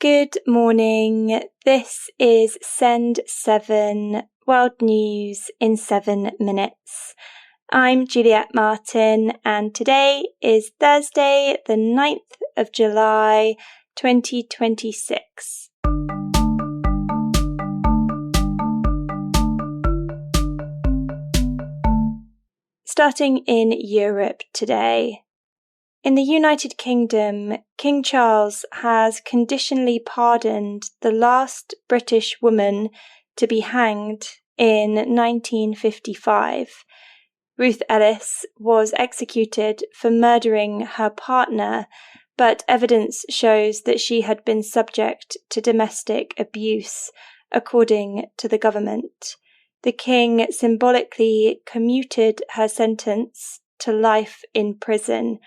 Good morning. This is Send 7 World News in 7 minutes. I'm Juliet Martin, and today is Thursday, the 9th of July, 2026. Starting in Europe today. In the United Kingdom, King Charles has conditionally pardoned the last British woman to be hanged in 1955. Ruth Ellis was executed for murdering her partner, but evidence shows that she had been subject to domestic abuse, according to the government. The King symbolically commuted her sentence to life in prison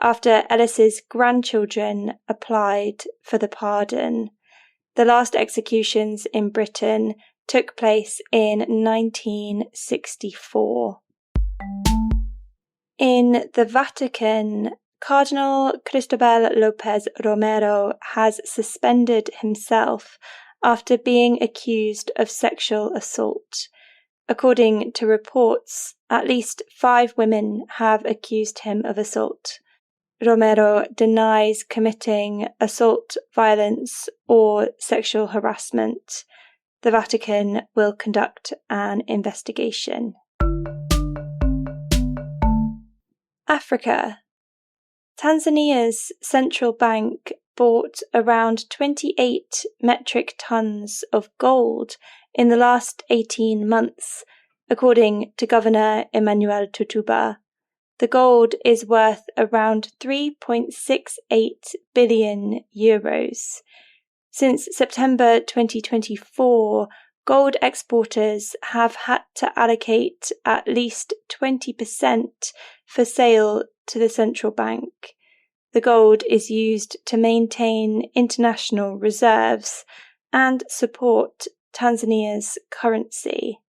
after Ellis's grandchildren applied for the pardon. The last executions in Britain took place in 1964. In the Vatican, Cardinal Cristobal Lopez Romero has suspended himself after being accused of sexual assault. According to reports, at least 5 women have accused him of assault. Romero denies committing assault, violence, or sexual harassment. The Vatican will conduct an investigation. Africa. Tanzania's central bank bought around 28 metric tons of gold in the last 18 months, according to Governor Emmanuel Tutuba. The gold is worth around 3.68 billion euros. Since September 2024, gold exporters have had to allocate at least 20% for sale to the central bank. The gold is used to maintain international reserves and support Tanzania's currency.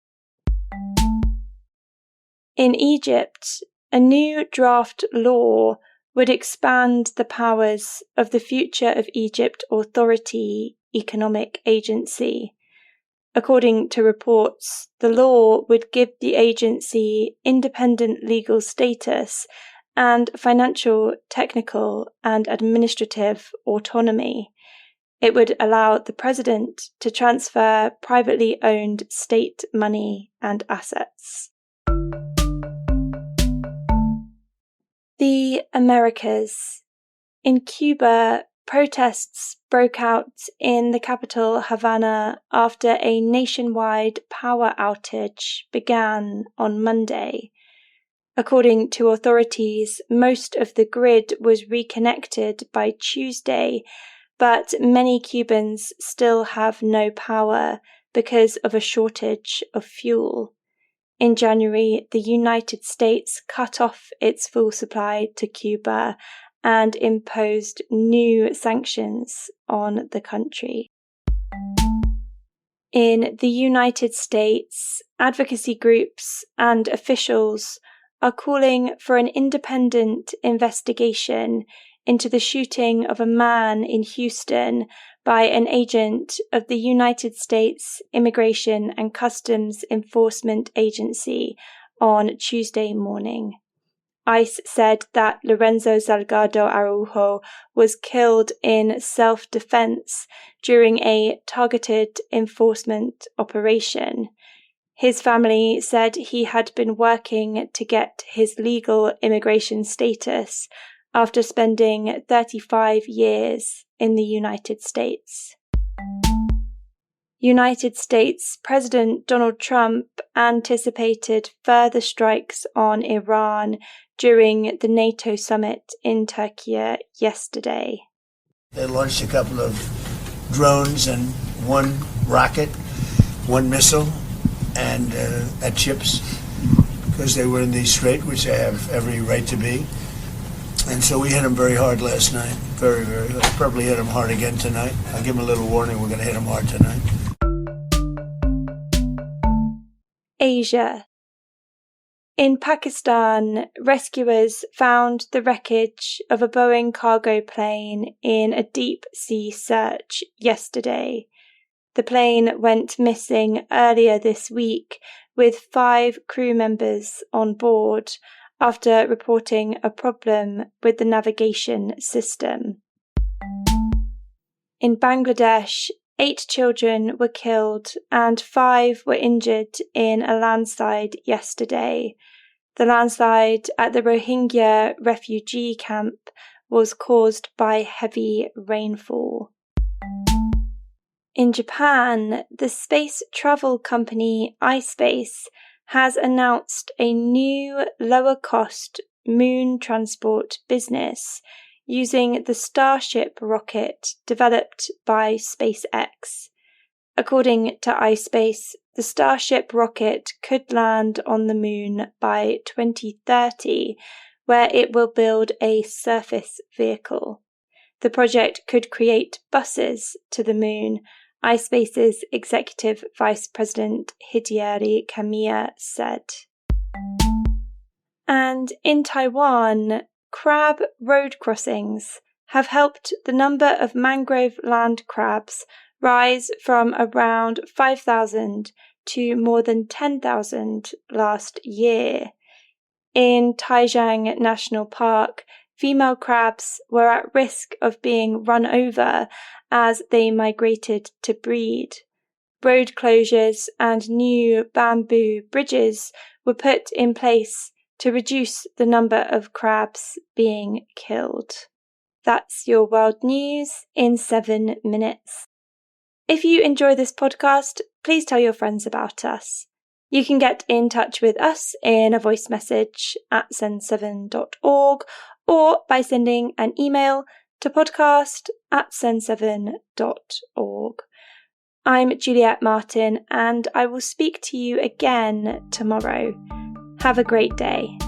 In Egypt, a new draft law would expand the powers of the Future of Egypt Authority Economic Agency. According to reports, the law would give the agency independent legal status and financial, technical, and administrative autonomy. It would allow the president to transfer privately owned state money and assets. The Americas. In Cuba, protests broke out in the capital Havana after a nationwide power outage began on Monday. According to authorities, most of the grid was reconnected by Tuesday, but many Cubans still have no power because of a shortage of fuel. In January, the United States cut off its fuel supply to Cuba and imposed new sanctions on the country. In the United States, advocacy groups and officials are calling for an independent investigation into the shooting of a man in Houston by an agent of the United States Immigration and Customs Enforcement Agency on Tuesday morning. ICE said that Lorenzo Salgado Araujo was killed in self-defense during a targeted enforcement operation. His family said he had been working to get his legal immigration status after spending 35 years in the United States. United States President Donald Trump anticipated further strikes on Iran during the NATO summit in Turkey yesterday. They launched a couple of drones and one rocket, one missile, and at ships, because they were in the strait, which they have every right to be. And so we hit them very hard last night. Very, very hard. Probably hit them hard again tonight. I'll give them a little warning. We're going to hit them hard tonight. Asia. In Pakistan, rescuers found the wreckage of a Boeing cargo plane in a deep-sea search yesterday. The plane went missing earlier this week with 5 crew members on board after reporting a problem with the navigation system. In Bangladesh, 8 children were killed and 5 were injured in a landslide yesterday. The landslide at the Rohingya refugee camp was caused by heavy rainfall. In Japan, the space travel company iSpace has announced a new lower-cost moon transport business using the Starship rocket developed by SpaceX. According to iSpace, the Starship rocket could land on the moon by 2030, where it will build a surface vehicle. The project could create buses to the moon, iSpace's Executive Vice President Hideyori Kamiya said. And in Taiwan, crab road crossings have helped the number of mangrove land crabs rise from around 5,000 to more than 10,000 last year. In Taijiang National Park, female crabs were at risk of being run over as they migrated to breed. Road closures and new bamboo bridges were put in place to reduce the number of crabs being killed. That's your world news in 7 minutes. If you enjoy this podcast, please tell your friends about us. You can get in touch with us in a voice message at sen7.org or by sending an email to podcast@sen7.org. I'm Juliet Martin, and I will speak to you again tomorrow. Have a great day.